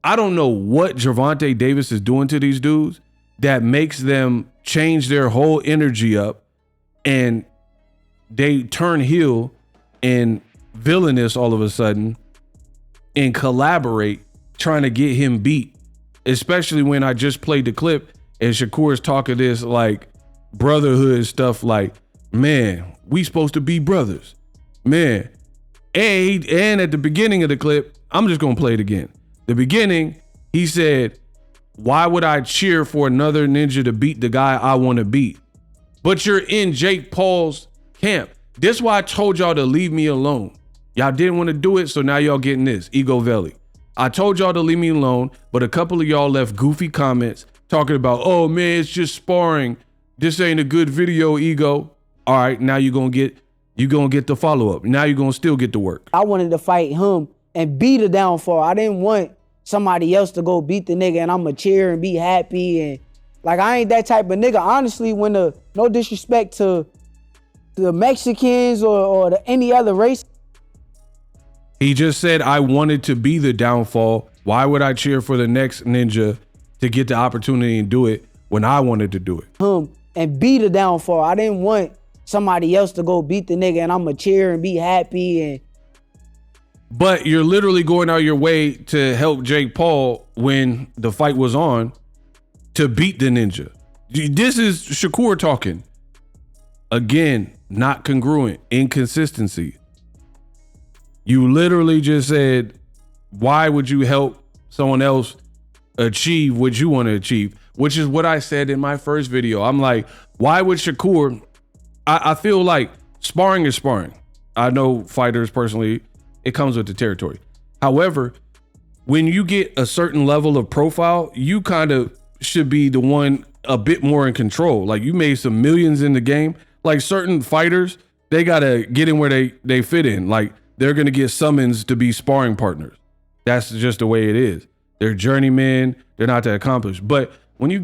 A: I don't know what Gervonta Davis is doing to these dudes that makes them change their whole energy up and they turn heel and villainous all of a sudden and collaborate trying to get him beat, especially when I just played the clip and Shakur's talking this like brotherhood stuff like, man, we supposed to be brothers, man. And at the beginning of the clip, I'm just going to play it again. The beginning, he said, why would I cheer for another ninja to beat the guy I want to beat? But you're in Jake Paul's camp. This is why I told y'all to leave me alone. Y'all didn't want to do it, so now y'all getting this, Ego Valley. I told y'all to leave me alone, but a couple of y'all left goofy comments talking about, oh man, it's just sparring. This ain't a good video, Ego. All right, now you're going to get the follow-up. Now you're going to still get the work.
B: I wanted to fight him and be the downfall. I didn't want somebody else to go beat the nigga and I'ma cheer and be happy. And like, I ain't that type of nigga. Honestly, when no disrespect to the Mexicans or any other race.
A: He just said, I wanted to be the downfall. Why would I cheer for the next ninja to get the opportunity and do it when I wanted to do it?
B: And be the downfall. I didn't want somebody else to go beat the nigga and I'ma cheer and be happy.
A: But you're literally going out your way to help Jake Paul when the fight was on to beat the ninja. This is Shakur talking. Again, not congruent, inconsistency. You literally just said, why would you help someone else achieve what you want to achieve? Which is what I said in my first video. I'm like, why would Shakur? I feel like sparring is sparring. I know fighters personally, it comes with the territory. However, when you get a certain level of profile, you kind of should be the one a bit more in control. Like you made some millions in the game. Like certain fighters, they gotta get in where they fit in. Like they're gonna get summons to be sparring partners. That's just the way it is. They're journeymen. They're not that accomplished. But when you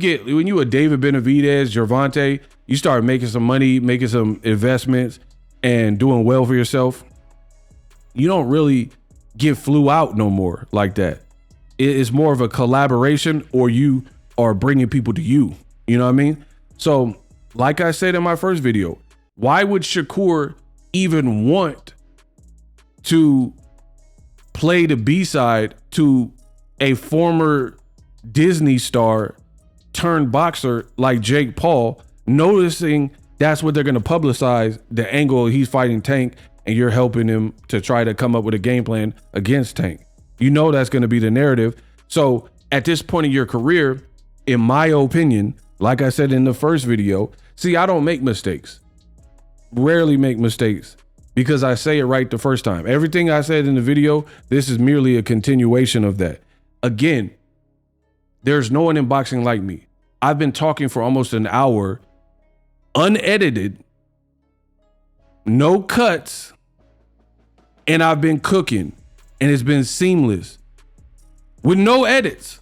A: a David Benavidez, Gervonta, you start making some money, making some investments, and doing well for yourself, you don't really get flew out no more like that. It's more of a collaboration, or you are bringing people to you. You know what I mean? So, like I said in my first video, why would Shakur even want to play the B-side to a former Disney star turned boxer like Jake Paul, noticing that's what they're going to publicize, the angle he's fighting Tank, and you're helping him to try to come up with a game plan against Tank? You know that's going to be the narrative. So at this point in your career, in my opinion, like I said in the first video, see, I don't make mistakes. Rarely make mistakes because I say it right the first time. Everything I said in the video, this is merely a continuation of that. Again, there's no one in boxing like me. I've been talking for almost an hour, unedited, no cuts, and I've been cooking, and it's been seamless with no edits.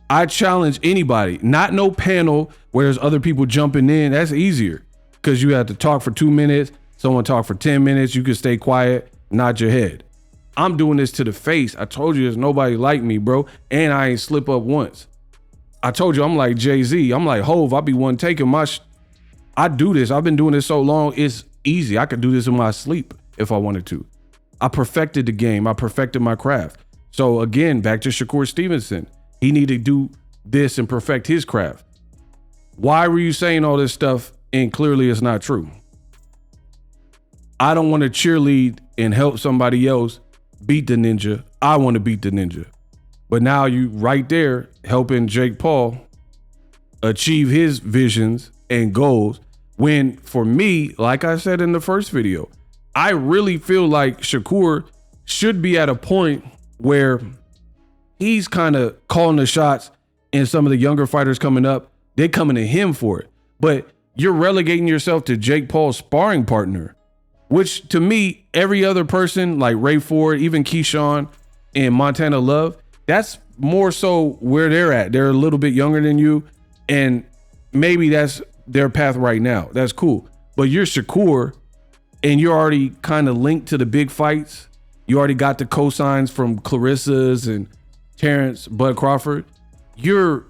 A: I challenge anybody, not no panel where there's other people jumping in. That's easier because you have to talk for 2 minutes, someone talk for 10 minutes, you can stay quiet, nod your head. I'm doing this to the face. I told you there's nobody like me, bro, and I ain't slip up once. I told you I'm like Jay-Z. I'm like Hov. I be one taking my I do this. I've been doing this so long. It's easy. I could do this in my sleep if I wanted to. I perfected the game. I perfected my craft. So again, back to Shakur Stevenson. He needed to do this and perfect his craft. Why were you saying all this stuff and clearly it's not true? I don't want to cheerlead and help somebody else beat the ninja. I want to beat the ninja. But now you right there helping Jake Paul achieve his visions and goals, when for me, like I said in the first video, I really feel like Shakur should be at a point where he's kind of calling the shots, and some of the younger fighters coming up, they're coming to him for it. But you're relegating yourself to Jake Paul's sparring partner, which to me, every other person like Ray Ford, even Keyshawn and Montana Love, that's more so where they're at. They're a little bit younger than you, and maybe that's their path right now. That's cool. But you're Shakur, and you're already kind of linked to the big fights. You already got the cosigns from Clarissa's and Terrence Bud Crawford. You're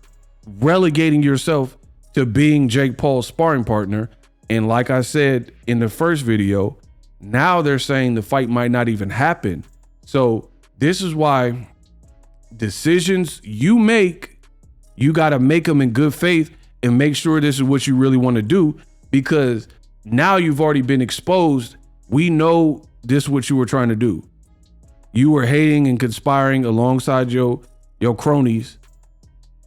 A: relegating yourself to being Jake Paul's sparring partner. And like I said in the first video, now they're saying the fight might not even happen. So this is why decisions you make, you got to make them in good faith and make sure this is what you really want to do, because now you've already been exposed. We know this is what you were trying to do. You were hating and conspiring alongside your cronies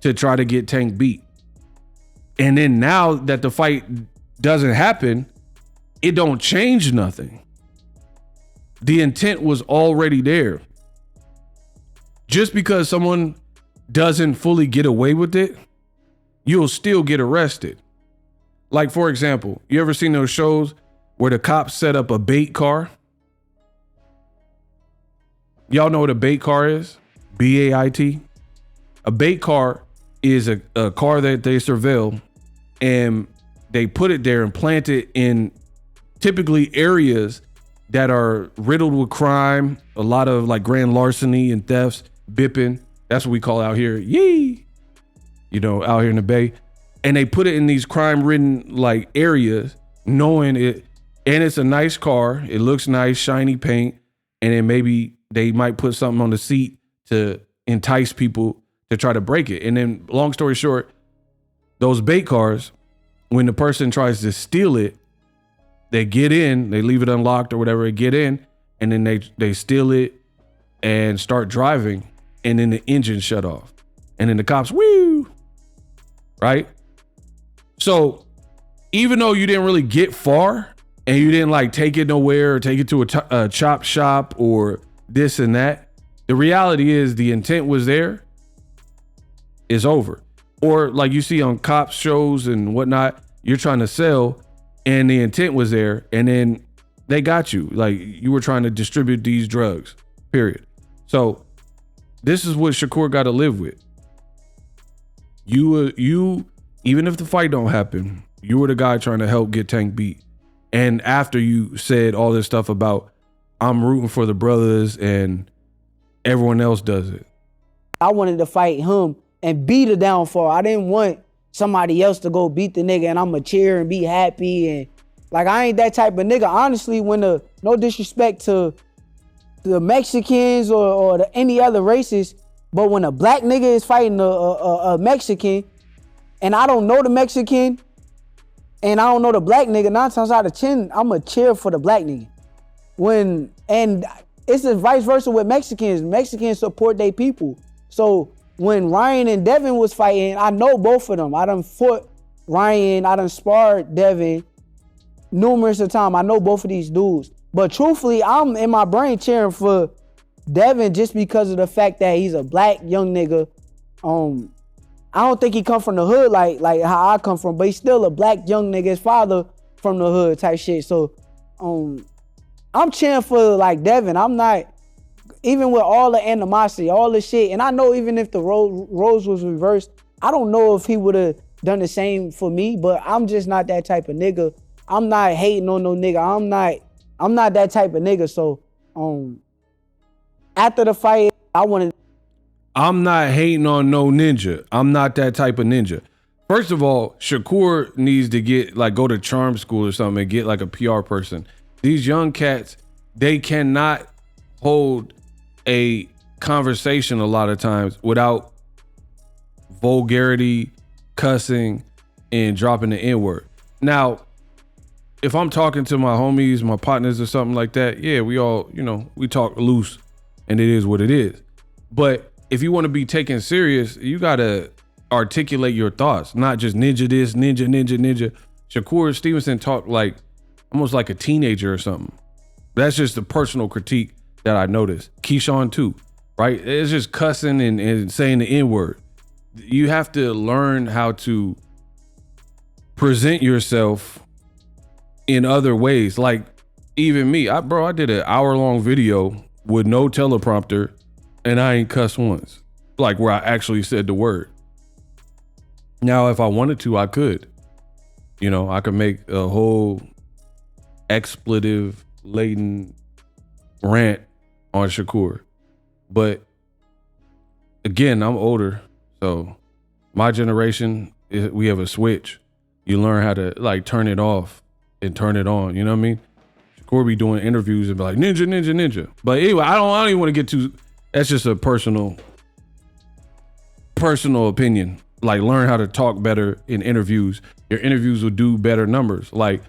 A: to try to get Tank beat. And then now that the fight doesn't happen, it don't change nothing. The intent was already there. Just because someone doesn't fully get away with it, you'll still get arrested. Like, for example, you ever seen those shows where the cops set up a bait car? Y'all know what a bait car is? B-A-I-T. A bait car is a car that they surveil, and they put it there and plant it in typically areas that are riddled with crime, a lot of like grand larceny and thefts, bipping. That's what we call out here. Yee! You know, out here in the Bay. And they put it in these crime-ridden like areas, knowing it, and it's a nice car. It looks nice, shiny paint, and then maybe they might put something on the seat to entice people to try to break it. And then, long story short, those bait cars, when the person tries to steal it, they get in, they leave it unlocked or whatever, get in, and then they steal it and start driving, and then the engine shut off. And then the cops, woo, right? So even though you didn't really get far and you didn't like take it nowhere or take it to a chop shop or this and that, the reality is the intent was there. It's over. Or like you see on cops shows and whatnot, you're trying to sell and the intent was there and then they got you. Like you were trying to distribute these drugs, period. So this is what Shakur got to live with. You, even if the fight don't happen, you were the guy trying to help get Tank beat. And after you said all this stuff about I'm rooting for the brothers and everyone else does it.
B: I wanted to fight him and be the downfall. I didn't want somebody else to go beat the nigga and I'ma cheer and be happy. And like, I ain't that type of nigga. Honestly, no disrespect to the Mexicans or any other races, but when a black nigga is fighting a Mexican and I don't know the Mexican and I don't know the black nigga, 9 times out of 10, I'ma cheer for the black nigga. And it's the vice versa with Mexicans. Mexicans support their people. So when Ryan and Devin was fighting, I know both of them. I done fought Ryan, I done sparred Devin numerous of times. I know both of these dudes. But truthfully, I'm in my brain cheering for Devin just because of the fact that he's a black young nigga. I don't think he come from the hood like how I come from, but he's still a black young nigga. His father from the hood type shit. So I'm cheering for like Devin. I'm not, even with all the animosity, all the shit, and I know even if the roles was reversed, I don't know if he would have done the same for me, but I'm just not that type of nigga. I'm not hating on no nigga. I'm not that type of nigga. So after the fight,
A: I'm not hating on no ninja. I'm not that type of ninja. First of all, Shakur needs to go to charm school or something and get like a PR person. These young cats, they cannot hold a conversation a lot of times without vulgarity, cussing, and dropping the N-word. Now, if I'm talking to my homies, my partners or something like that, yeah, we all, we talk loose and it is what it is. But if you want to be taken serious, you got to articulate your thoughts, not just ninja this, ninja. Shakur Stevenson talked almost like a teenager or something. That's just a personal critique that I noticed. Keyshawn too, right? It's just cussing and saying the N-word. You have to learn how to present yourself in other ways. Like even me, I did an hour-long video with no teleprompter and I ain't cussed once, like where I actually said the word. Now, if I wanted to, I could. I could make a whole expletive-laden rant on Shakur. But again, I'm older, so my generation, we have a switch. You learn how to turn it off and turn it on. You know what I mean? Shakur be doing interviews and be like, ninja. But anyway, I don't even want to get too. That's just a personal opinion. Like, learn how to talk better in interviews. Your interviews will do better numbers. Like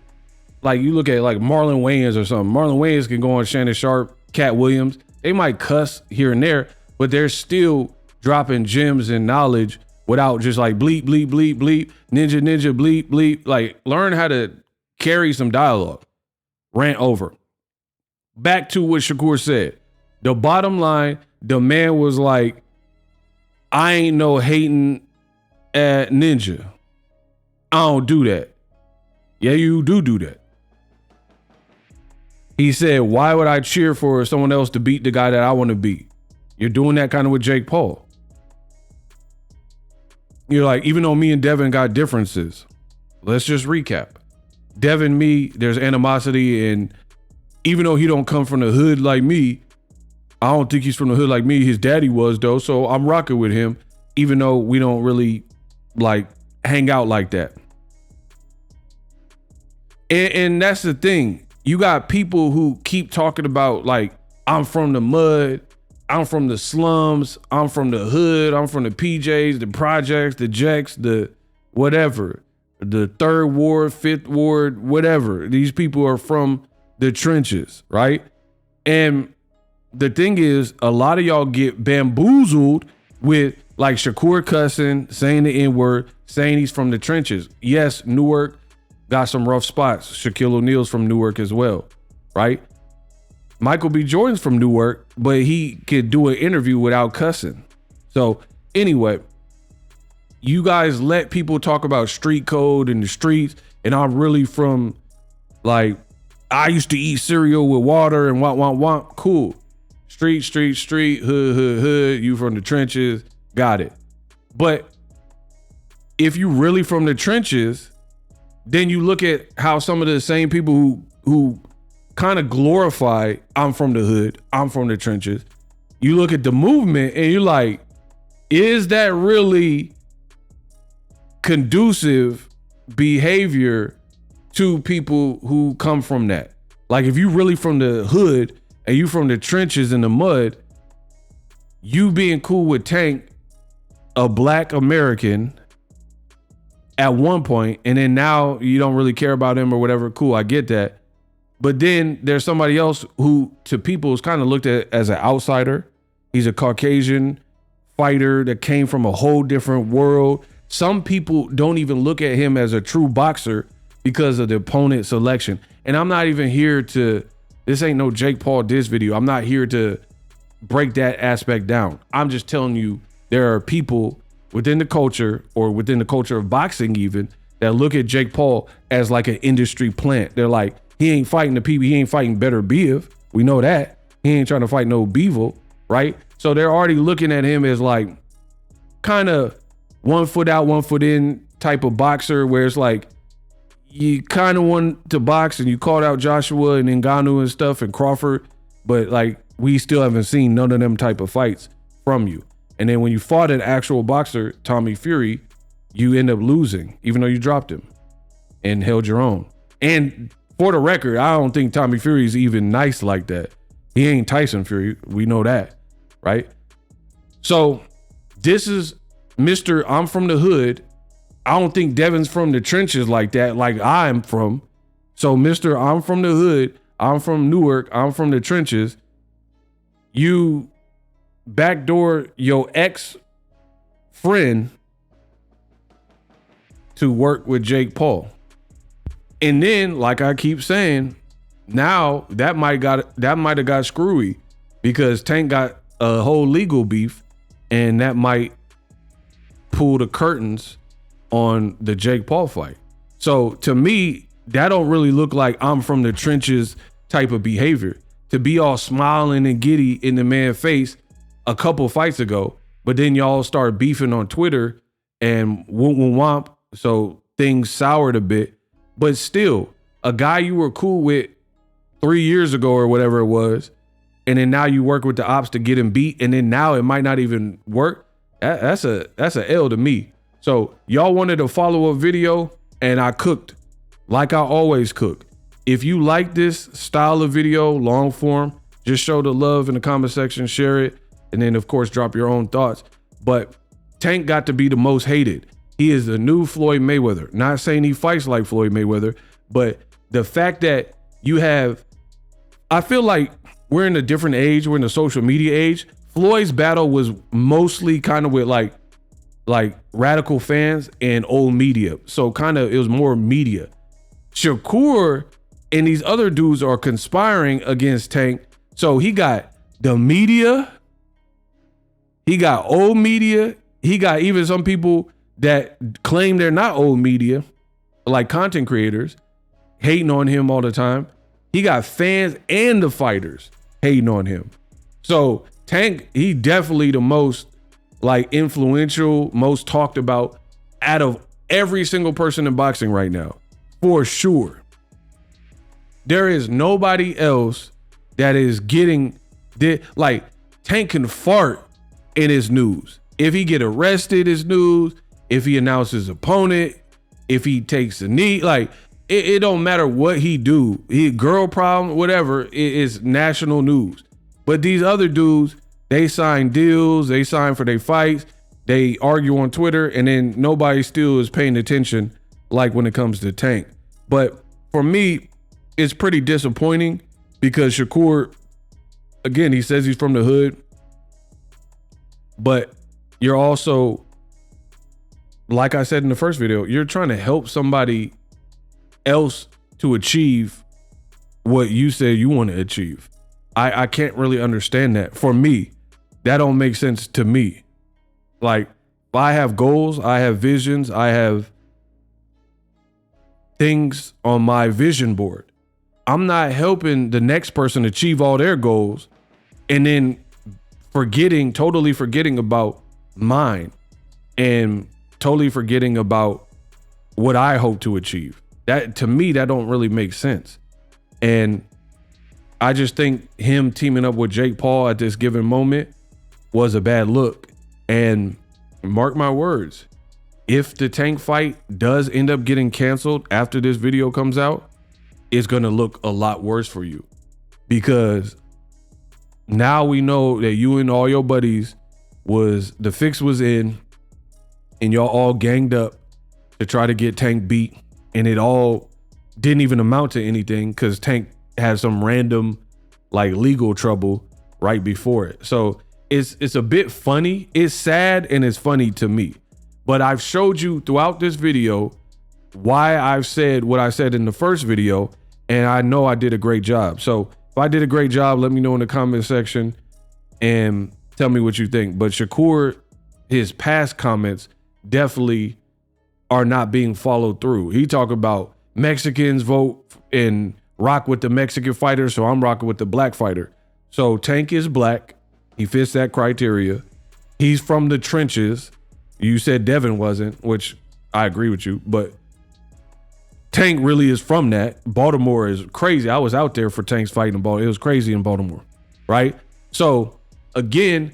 A: you look at Marlon Wayans or something. Marlon Wayans can go on Shannon Sharp, Cat Williams. They might cuss here and there, but they're still dropping gems and knowledge without just bleep, bleep, bleep, bleep, ninja, bleep, bleep. Learn how to carry some dialogue. Rant over. Back to what Shakur said. The bottom line, the man was like, I ain't no hating at ninja. I don't do that. Yeah, you do that. He said, why would I cheer for someone else to beat the guy that I want to beat? You're doing that kind of with Jake Paul. You're like, even though me and Devin got differences, let's just recap. Devin, me, there's animosity, and even though he don't come from the hood like me, I don't think he's from the hood like me. His daddy was though, so I'm rocking with him, even though we don't really hang out like that. And that's the thing. You got people who keep talking about I'm from the mud, I'm from the slums, I'm from the hood, I'm from the PJs, the projects, the Jacks, the whatever, the 3rd Ward, 5th Ward, whatever. These people are from the trenches, right? And the thing is, a lot of y'all get bamboozled with Shakur cussing, saying the N-word, saying he's from the trenches. Yes, Newark got some rough spots. Shaquille O'Neal's from Newark as well, right? Michael B. Jordan's from Newark, but he could do an interview without cussing. So anyway, you guys let people talk about street code in the streets, and I'm really from, like, I used to eat cereal with water and want. Cool. Street, hood. You from the trenches. Got it. But if you really from the trenches, then you look at how some of the same people who kind of glorify, I'm from the hood, I'm from the trenches. You look at the movement and you're like, is that really conducive behavior to people who come from that? Like, if you really from the hood and you from the trenches in the mud, you being cool with Tank, a black American, at one point, and then now you don't really care about him or whatever. Cool, I get that. But then there's somebody else who to people is kind of looked at as an outsider. He's a Caucasian fighter that came from a whole different world. Some people don't even look at him as a true boxer because of the opponent selection. And I'm not even here to, this ain't no Jake Paul diss video. I'm not here to break that aspect down. I'm just telling you, there are people within the culture, or within the culture of boxing even, that look at Jake Paul as like an industry plant. They're like, he ain't fighting the people, he ain't fighting Better Biv. We know that. He ain't trying to fight no Bevel, right? So they're already looking at him as like kind of 1 foot out, 1 foot in type of boxer, where it's like, you kind of want to box and you called out Joshua and Ngannou and stuff and Crawford, but like, we still haven't seen none of them type of fights from you. And then when you fought an actual boxer, Tommy Fury, you end up losing, even though you dropped him and held your own. And for the record, I don't think Tommy Fury is even nice like that. He ain't Tyson Fury. We know that, right? So this is Mr. I'm from the hood. I don't think Devin's from the trenches like that, like I'm from. So Mr. I'm from the hood. I'm from Newark. I'm from the trenches. You backdoor your ex-friend to work with Jake Paul. And then, like I keep saying, now that might have got screwy, because Tank got a whole legal beef, and that might pull the curtains on the Jake Paul fight. So to me, that don't really look like I'm from the trenches type of behavior, to be all smiling and giddy in the man's face a couple fights ago, but then y'all start beefing on Twitter and womp. So things soured a bit, but still a guy you were cool with 3 years ago or whatever it was, and then now you work with the ops to get him beat, and then now it might not even work. That's a L to me. So y'all wanted a follow-up video, and I cooked like I always cook. If you like this style of video, long form, just show the love in the comment section, share it, and then of course drop your own thoughts. But Tank got to be the most hated. He is the new Floyd Mayweather. Not saying he fights like Floyd Mayweather, but the fact that you have, I feel like we're in a different age. We're in the social media age. Floyd's battle was mostly kind of with like radical fans and old media. So kind of, it was more media. Shakur and these other dudes are conspiring against Tank. So he got the media, he got old media, he got even some people that claim they're not old media, like content creators, hating on him all the time. He got fans and the fighters hating on him. So Tank, he definitely the most like influential, most talked about out of every single person in boxing right now, for sure. There is nobody else that is getting like Tank can fart in his news. If he get arrested, it's news. If he announces his opponent, if he takes a knee, like it don't matter what he do. He girl problem, whatever, it is national news. But these other dudes, they sign deals, they sign for their fights, they argue on Twitter, and then nobody still is paying attention like when it comes to Tank. But for me, it's pretty disappointing because Shakur, again, he says he's from the hood, but you're also, like I said in the first video, you're trying to help somebody else to achieve what you said you want to achieve. I can't really understand that. For me, that don't make sense to me. Like, if I have goals, I have visions, I have things on my vision board. I'm not helping the next person achieve all their goals and then totally forgetting about mine and totally forgetting about what I hope to achieve. That, to me, that don't really make sense. And I just think him teaming up with Jake Paul at this given moment was a bad look. And mark my words, if the Tank fight does end up getting canceled after this video comes out, it's going to look a lot worse for you, because now we know that you and all your buddies the fix was in, and y'all all ganged up to try to get Tank beat, and it all didn't even amount to anything because Tank had some random like legal trouble right before it. So it's a bit funny. It's sad and it's funny to me. But I've showed you throughout this video why I've said what I said in the first video, and I know I did a great job. So if I did a great job, let me know in the comment section and tell me what you think. But Shakur, his past comments definitely are not being followed through. He talk about Mexicans vote and rock with the Mexican fighter, so I'm rocking with the black fighter. So Tank is black. He fits that criteria. He's from the trenches. You said Devin wasn't, which I agree with you, but Tank really is from that. Baltimore is crazy. I was out there for Tank's fight in Baltimore. It was crazy in Baltimore, right? So again,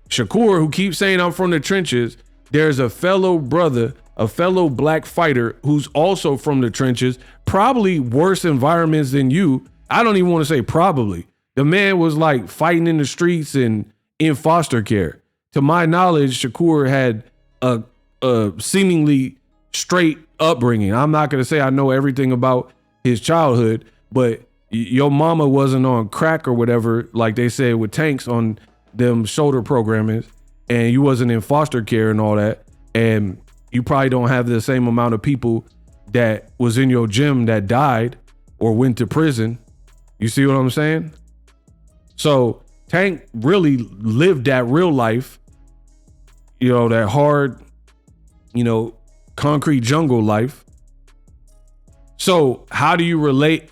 A: Shakur, who keeps saying I'm from the trenches, there's a fellow brother, a fellow black fighter who's also from the trenches, probably worse environments than you. I don't even want to say probably. The man was like fighting in the streets and in foster care. To my knowledge, Shakur had a seemingly straight upbringing. I'm not going to say I know everything about his childhood, but your mama wasn't on crack or whatever, like they said with Tanks on them shoulder programming, and you wasn't in foster care and all that. And you probably don't have the same amount of people that was in your gym that died or went to prison. You see what I'm saying? So Tank really lived that real life, you know, that hard, you know, concrete jungle life. So how do you relate?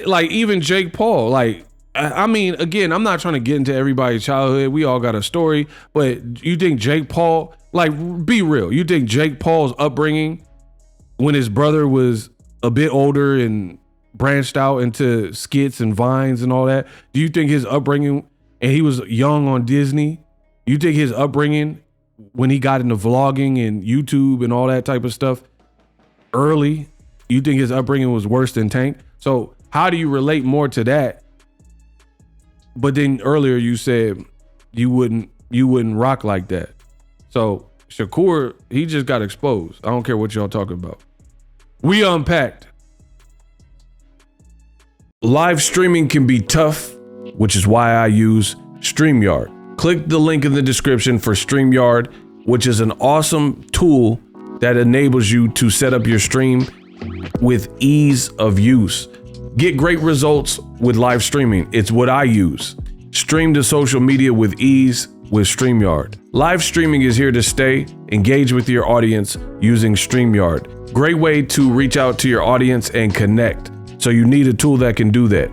A: Like even Jake Paul, like, I mean, again, I'm not trying to get into everybody's childhood. We all got a story, but you think Jake Paul, like, be real. You think Jake Paul's upbringing when his brother was a bit older and branched out into skits and vines and all that, do you think his upbringing, and he was young on Disney, you think his upbringing when he got into vlogging and YouTube and all that type of stuff early, you think his upbringing was worse than Tank? So how do you relate more to that? But then earlier you said you wouldn't rock like that. So Shakur, he just got exposed. I don't care what y'all talking about. We unpacked. Live streaming can be tough, which is why I use StreamYard. Click the link in the description for StreamYard, which is an awesome tool that enables you to set up your stream with ease of use. Get great results with live streaming. It's what I use. Stream to social media with ease with StreamYard. Live streaming is here to stay. Engage with your audience using StreamYard. Great way to reach out to your audience and connect. So you need a tool that can do that.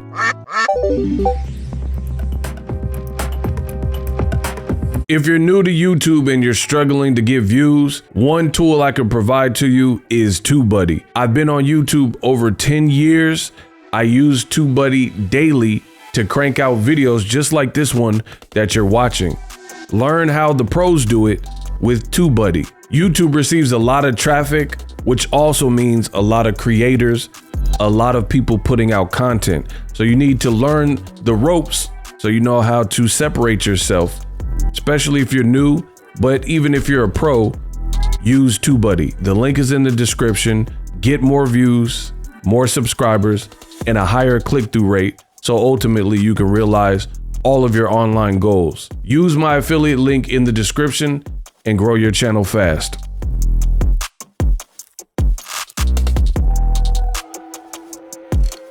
A: If you're new to YouTube and you're struggling to get views, one tool I can provide to you is TubeBuddy. I've been on YouTube over 10 years. I use TubeBuddy daily to crank out videos just like this one that you're watching. Learn how the pros do it with TubeBuddy. YouTube receives a lot of traffic, which also means a lot of creators, a lot of people putting out content. So you need to learn the ropes so you know how to separate yourself, especially if you're new, but even if you're a pro, use TubeBuddy. The link is in the description. Get more views, more subscribers, and a higher click-through rate, so ultimately you can realize all of your online goals. Use my affiliate link in the description and grow your channel fast.